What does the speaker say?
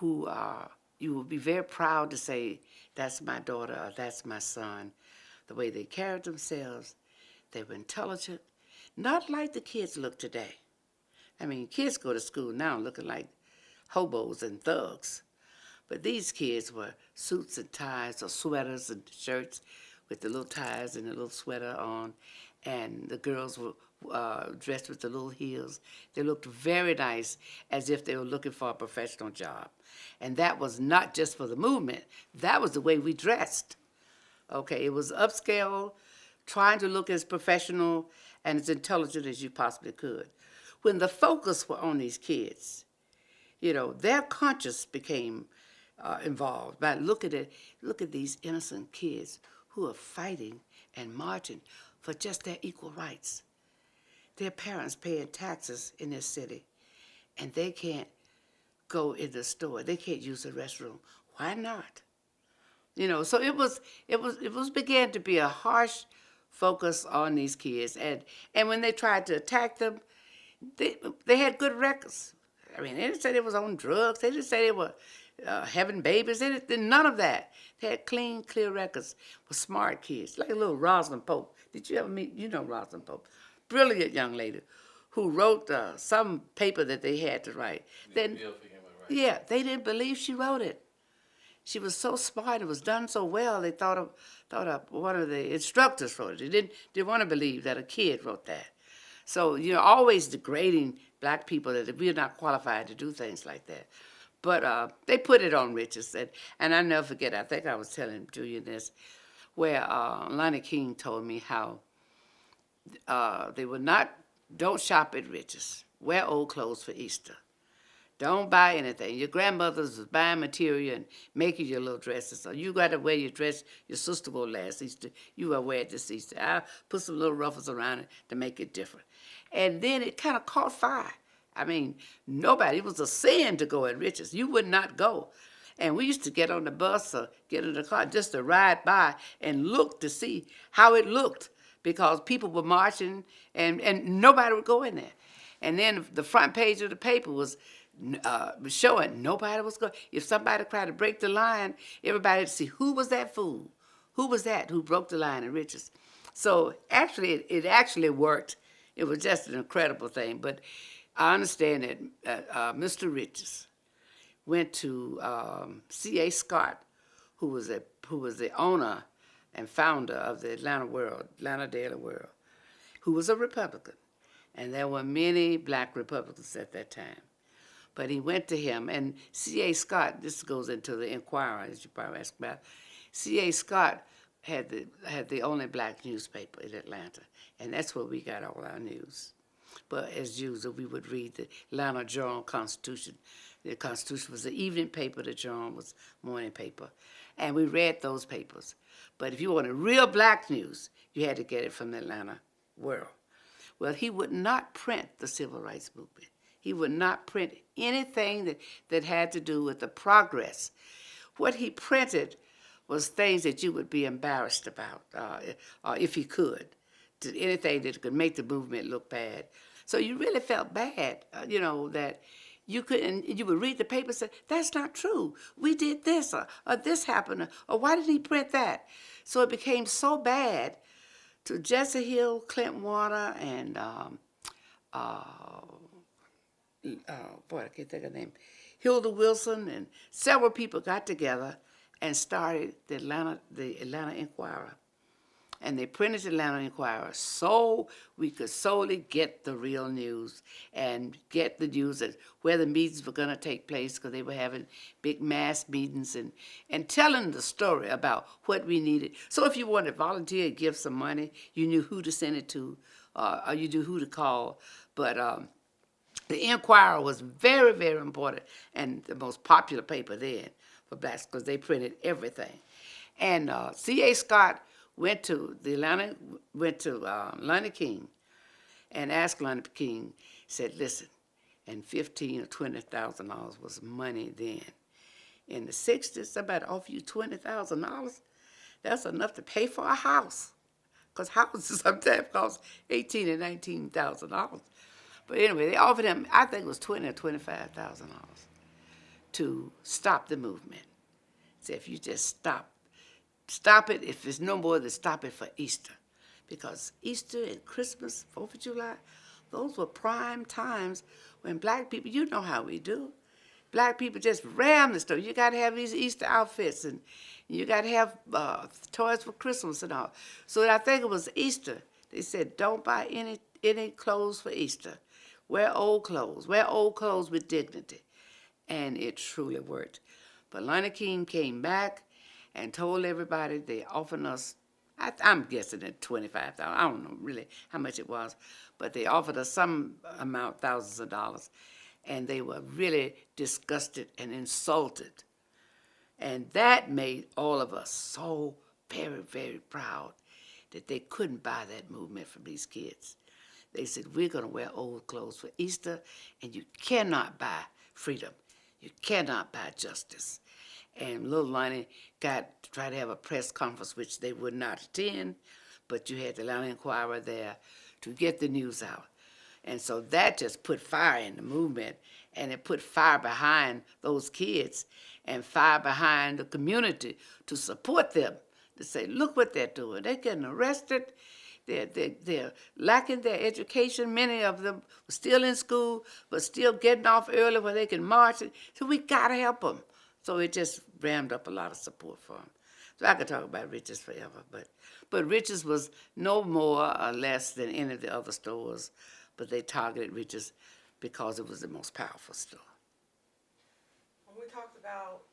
who you will be very proud to say, that's my daughter or that's my son. The way they carried themselves, they were intelligent, not like the kids look today. I mean, kids go to school now looking like hobos and thugs. But these kids were suits and ties or sweaters and shirts with the little ties and the little sweater on. And the girls were dressed with the little heels. They looked very nice, as if they were looking for a professional job. And that was not just for the movement. That was the way we dressed. Okay, it was upscale, trying to look as professional and as intelligent as you possibly could. When the focus were on these kids, their conscience became involved. But look at these innocent kids who are fighting and marching for just their equal rights. Their parents paying taxes in this city, and they can't go in the store. They can't use the restroom. Why not? So it was began to be a harsh focus on these kids, and when they tried to attack them, they had good records. I mean, they didn't say they was on drugs. They didn't say they were having babies. They did none of that. They had clean, clear records. Were smart kids, like a little Rosalind Pope. Did you ever meet? Rosalind Pope, brilliant young lady, who wrote some paper that they had to write. Then, yeah, they didn't believe she wrote it. She was so smart. It was done so well. They thought one of the instructors wrote it. They didn't want to believe that a kid wrote that. So always degrading black people that we're not qualified to do things like that. But they put it on Richards, and I never forget. I think I was telling Julian this, where Lonnie King told me how they would not. Don't shop at Richards. Wear old clothes for Easter. Don't buy anything. Your grandmothers was buying material and making your little dresses. So you got to wear your dress your sister wore last Easter. You got to wear it this Easter. I'll put some little ruffles around it to make it different. And then it kind of caught fire. I mean, it was a sin to go at Richards. You would not go. And we used to get on the bus or get in the car just to ride by and look to see how it looked, because people were marching and nobody would go in there. And then the front page of the paper was showing nobody was going. If somebody tried to break the line, everybody would see who was that fool, who was that who broke the line in Richards. So actually, it actually worked. It was just an incredible thing. But I understand that Mr. Richards went to C.A. Scott, who was the owner and founder of the Atlanta Daily World, who was a Republican, and there were many black Republicans at that time. But he went to him, and C.A. Scott, this goes into the Inquirer, as you probably asked about. C.A. Scott had the only black newspaper in Atlanta, and that's where we got all our news. But as usual, we would read the Atlanta Journal-Constitution. The Constitution was the evening paper, the Journal was morning paper. And we read those papers. But if you wanted real black news, you had to get it from the Atlanta World. Well, he would not print the Civil Rights Movement. He would not print anything that had to do with the progress. What he printed was things that you would be embarrassed about, if he could, to anything that could make the movement look bad. So you really felt bad, that you could, and you would read the paper and say, that's not true. We did this, or this happened, or why did he print that? So it became so bad to Jesse Hill, Clint Warner, and boy, I can't think of the name, Hilda Wilson, and several people got together and started the Atlanta Inquirer. And they printed the Atlanta Inquirer so we could solely get the real news and get the news of where the meetings were going to take place, because they were having big mass meetings and telling the story about what we needed. So if you wanted to volunteer and give some money, you knew who to send it to, or you knew who to call. But the Inquirer was very, very important and the most popular paper then for blacks, because they printed everything. And C.A. Scott went to Lonnie King and asked Lonnie King, said, listen, and $15,000 or $20,000 was money then. In the 60s, somebody offer you $20,000, that's enough to pay for a house, because houses sometimes cost $18,000 and $19,000. But anyway, they offered him, I think it was $20,000 or $25,000. to stop the movement. Say, if you just stop it. If it's no more than stop it for Easter. Because Easter and Christmas, 4th of July, those were prime times when black people, you know how we do. Black people just ram the store. You got to have these Easter outfits, and you got to have toys for Christmas and all. So I think it was Easter. They said, don't buy any clothes for Easter. Wear old clothes. Wear old clothes with dignity. And it truly worked. But Lorna King came back and told everybody they offered us, I'm guessing at $25,000. I don't know really how much it was, but they offered us some amount, thousands of dollars, and they were really disgusted and insulted. And that made all of us so very, very proud that they couldn't buy that movement from these kids. They said, we're going to wear old clothes for Easter, and you cannot buy freedom. You cannot buy justice. And little Lonnie got to try to have a press conference, which they would not attend, but you had the Atlanta Inquirer there to get the news out. And so that just put fire in the movement, and it put fire behind those kids and fire behind the community to support them, to say, look what they're doing. They're getting arrested. They're lacking their education. Many of them were still in school, but still getting off early where they can march. So we got to help them. So it just rammed up a lot of support for them. So I could talk about Rich's forever, but Rich's was no more or less than any of the other stores, but they targeted Rich's because it was the most powerful store. When we talked about